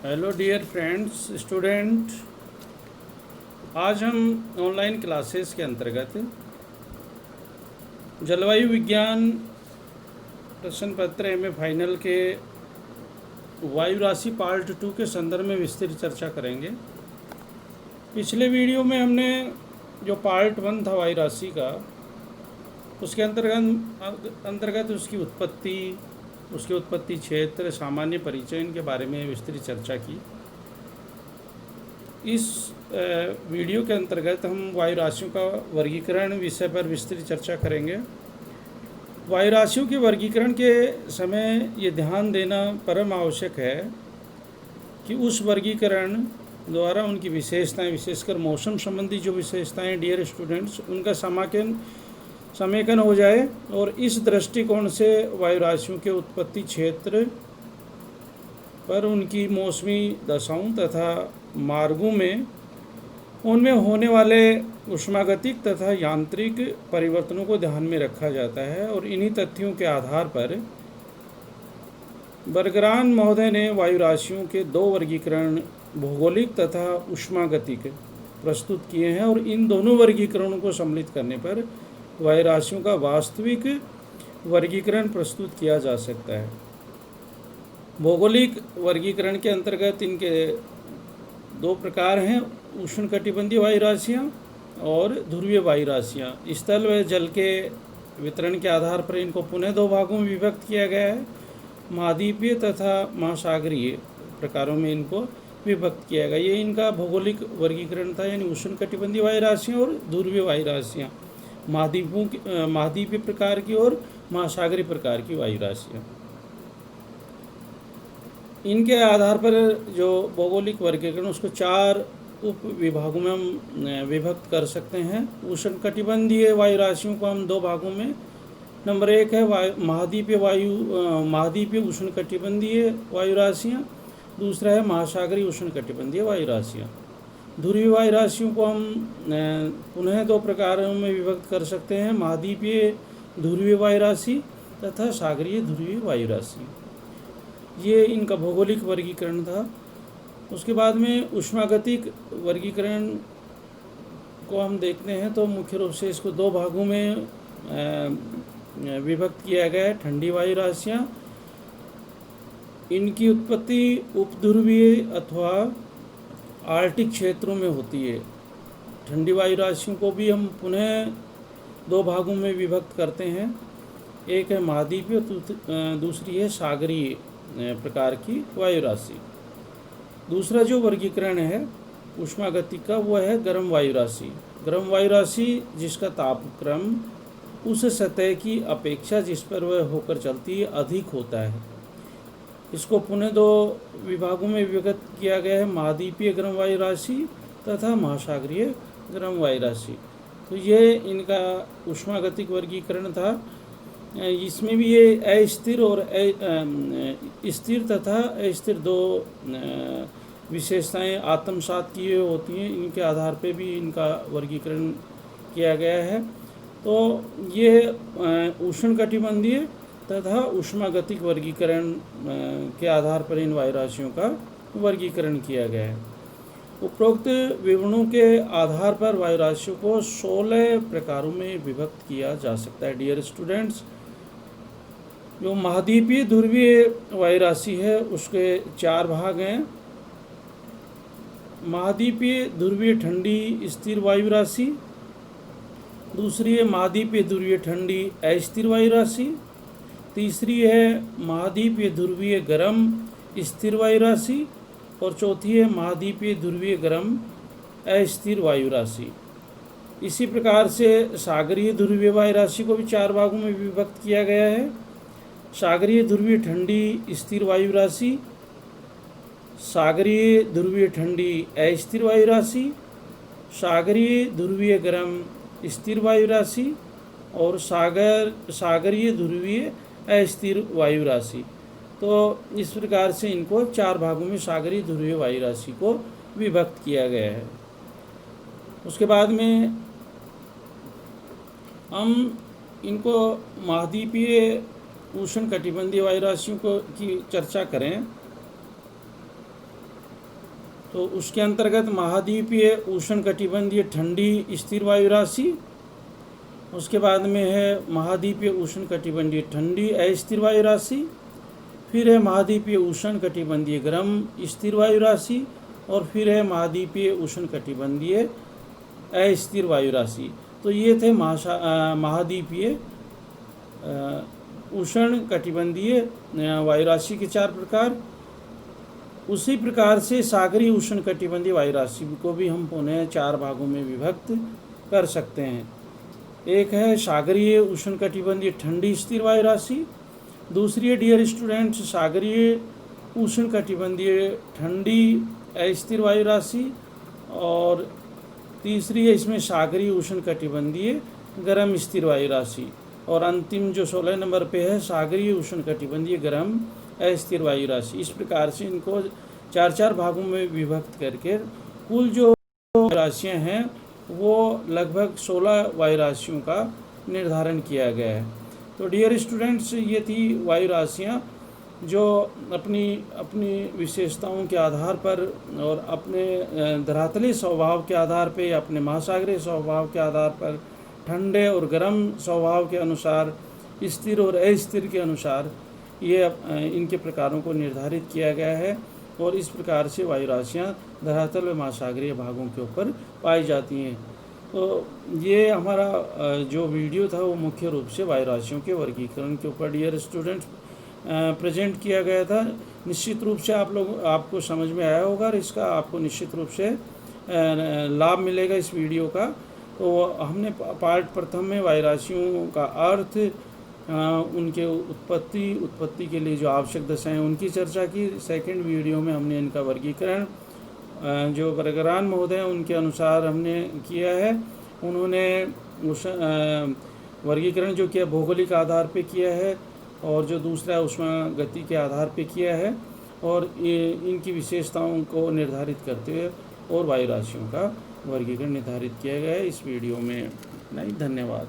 Hello dear friends student. आज हम online classes के अंतर्गत जलवायु विज्ञान प्रश्न पत्र एमए फाइनल के वायु राशि पार्ट 2 के संदर्भ में विस्तृत चर्चा करेंगे। पिछले वीडियो में हमने जो पार्ट 1 था वायु राशि का, उसके अंतर्गत उसकी उत्पत्ति क्षेत्र, सामान्य परिचय, इनके बारे में विस्तृत चर्चा की। इस वीडियो के अंतर्गत हम वायु राशियों का वर्गीकरण विषय पर विस्तृत चर्चा करेंगे। वायु राशियों के वर्गीकरण के समय ये ध्यान देना परम आवश्यक है कि उस वर्गीकरण द्वारा उनकी विशेषताएं, विशेषकर मौसम संबंधी जो विशेषताएं डियर स्टूडेंट्स, उनका समेकन हो जाए और इस दृष्टिकोण से वायु राशियों के उत्पत्ति क्षेत्र पर उनकी मौसमी दशाओं तथा मार्गों में उनमें होने वाले ऊष्मागतिक तथा यांत्रिक परिवर्तनों को ध्यान में रखा जाता है। और इन्हीं तथ्यों के आधार पर बर्गरान महोदय ने वायु राशियों के 2 वर्गीकरण, भौगोलिक तथा ऊष्मागतिक, प्रस्तुत किए हैं। और इन दोनों वर्गीकरणों को सम्मिलित करने पर वायु राशियों का वास्तविक वर्गीकरण प्रस्तुत किया जा सकता है। भौगोलिक वर्गीकरण के अंतर्गत इनके 2 प्रकार हैं, उष्णकटिबंधीय वायु राशियाँ और ध्रुवीय वायु राशियाँ। स्थल व जल के वितरण के आधार पर इनको पुनः 2 भागों में विभक्त किया गया है। महाद्वीपीय तथा महासागरीय प्रकारों में इनको विभक्त किया गया। ये इनका भौगोलिक वर्गीकरण था, यानी उष्णकटिबंधीय वायु राशियाँ और ध्रुवीय वायु राशियाँ, महाद्वीपीय प्रकार की और महासागरीय प्रकार की वायु राशियाँ। इनके आधार पर जो भौगोलिक वर्गीकरण, उसको 4 उप विभागों में हम विभक्त कर सकते हैं। उष्णकटिबंधीय वायु राशियों को हम 2 भागों में, नंबर 1 है महाद्वीपीय उष्णकटिबंधीय वायु राशियाँ, दूसरा है महासागरीय उष्णकटिबंधीय वायु राशियाँ। ध्रुवीय वायु राशियों को हम पुनः 2 प्रकारों में विभक्त कर सकते हैं, महाद्वीपीय ध्रुवीय वायु राशि तथा सागरीय ध्रुवीय वायु राशि। ये इनका भौगोलिक वर्गीकरण था। उसके बाद में ऊष्मागतिक वर्गीकरण को हम देखते हैं तो मुख्य रूप से इसको 2 भागों में विभक्त किया गया है। ठंडी वायु राशियाँ, इनकी उत्पत्ति उपध्रुवीय अथवा आर्कटिक क्षेत्रों में होती है। ठंडी वायु राशियों को भी हम पुनः 2 भागों में विभक्त करते हैं, एक है महाद्वीपीय, दूसरी है सागरीय प्रकार की वायु राशि। दूसरा जो वर्गीकरण है ऊष्मागतिक का, वो है गर्म वायु राशि। गर्म वायु राशि जिसका तापक्रम उस सतह की अपेक्षा जिस पर वह होकर चलती है अधिक होता है। इसको पुनः 2 विभागों में विभक्त किया गया है, महाद्वीपीय गर्म वायु राशि तथा महासागरीय गर्म वायु राशि। तो ये इनका ऊष्मागतिक वर्गीकरण था। इसमें भी ये अस्थिर और स्थिर तथा अस्थिर 2 विशेषताएं आत्मसात की होती हैं। इनके आधार पे भी इनका वर्गीकरण किया गया है। तो ये उष्णकटिबंधीय तथा ऊष्मागतिक वर्गीकरण के आधार पर इन वायु राशियों का वर्गीकरण किया गया है। उपरोक्त विवरणों के आधार पर वायु राशियों को 16 प्रकारों में विभक्त किया जा सकता है डियर स्टूडेंट्स। जो महाद्वीपीय ध्रुवीय वायु राशि है उसके 4 भाग हैं। महाद्वीपीय ध्रुवीय ठंडी स्थिर वायु राशि, दूसरी है महाद्वीपीय ध्रुवीय ठंडी अस्थिर वायु राशि, तीसरी है महाद्वीपीय ध्रुवीय गर्म स्थिर वायु राशि और चौथी है महाद्वीपीय ध्रुवीय गर्म अस्थिर वायु राशि। इसी प्रकार से सागरीय ध्रुवीय वायु राशि को भी 4 भागों में विभक्त किया गया है। सागरीय ध्रुवीय ठंडी स्थिर वायु राशि, सागरीय ध्रुवीय ठंडी अस्थिर वायु राशि, सागरीय ध्रुवीय गर्म स्थिर वायु राशि और सागरीय ध्रुवीय अस्थिर वायु राशि। तो इस प्रकार से इनको 4 भागों में सागरीय ध्रुवीय वायु राशि को विभक्त किया गया है। उसके बाद में हम इनको महाद्वीपीय उष्णकटिबंधीय वायु राशियों को की चर्चा करें तो उसके अंतर्गत महाद्वीपीय उष्णकटिबंधीय ठंडी स्थिर वायु राशि, उसके बाद में है महाद्वीपीय उष्णकटिबंधीय ठंडी अस्थिर वायु राशि, फिर है महाद्वीपीय उष्णकटिबंधीय गर्म स्थिर वायु राशि, और फिर है महाद्वीपीय उष्णकटिबंधीय अस्थिर वायु राशि। तो ये थे महाद्वीपीय उष्णकटिबंधीय वायु राशि के 4 प्रकार। उसी प्रकार से सागरीय उष्णकटिबंधीय वायु राशि को भी हम पुनः 4 भागों में विभक्त कर सकते हैं। एक है सागरीय उष्णकटिबंधीय ठंडी स्थिर वायु राशि, दूसरी है डियर स्टूडेंट्स सागरीय उष्णकटिबंधीय ठंडी अस्थिर वायु राशि, और तीसरी है इसमें सागरीय उष्णकटिबंधीय गर्म स्थिर वायु राशि, और अंतिम जो 16 नंबर पे है सागरीय उष्णकटिबंधीय गर्म अस्थिर वायु राशि। इस प्रकार से इनको 4 भागों में विभक्त करके कुल जो राशियां हैं वो लगभग 16 वायु राशियों का निर्धारण किया गया है। तो डियर स्टूडेंट्स, ये थी वायु राशियां जो अपनी विशेषताओं के आधार पर और अपने धरातलीय स्वभाव के आधार पर, अपने महासागरीय स्वभाव के आधार पर, ठंडे और गर्म स्वभाव के अनुसार, स्थिर और अस्थिर के अनुसार ये इनके प्रकारों को निर्धारित किया गया है, और इस प्रकार से वायु राशियाँ धरातल व महासागरीय भागों के ऊपर पाई जाती हैं। तो ये हमारा जो वीडियो था वो मुख्य रूप से वायु राशियों के वर्गीकरण के ऊपर डियर स्टूडेंट्स प्रेजेंट किया गया था। निश्चित रूप से आपको समझ में आया होगा और इसका आपको निश्चित रूप से लाभ मिलेगा इस वीडियो का। तो हमने पार्ट प्रथम में वायु राशियों का अर्थ, उनके उत्पत्ति के लिए जो आवश्यक दशाएं उनकी चर्चा की। सेकंड वीडियो में हमने इनका वर्गीकरण जो बरगरान महोदय उनके अनुसार हमने किया है। उन्होंने उस वर्गीकरण जो किया भौगोलिक आधार पे किया है, और जो दूसरा उष्मा गति के आधार पे किया है, और इनकी विशेषताओं को निर्धारित करते हुए और वायु राशियों का वर्गीकरण निर्धारित किया गया है इस वीडियो में। नहीं, धन्यवाद।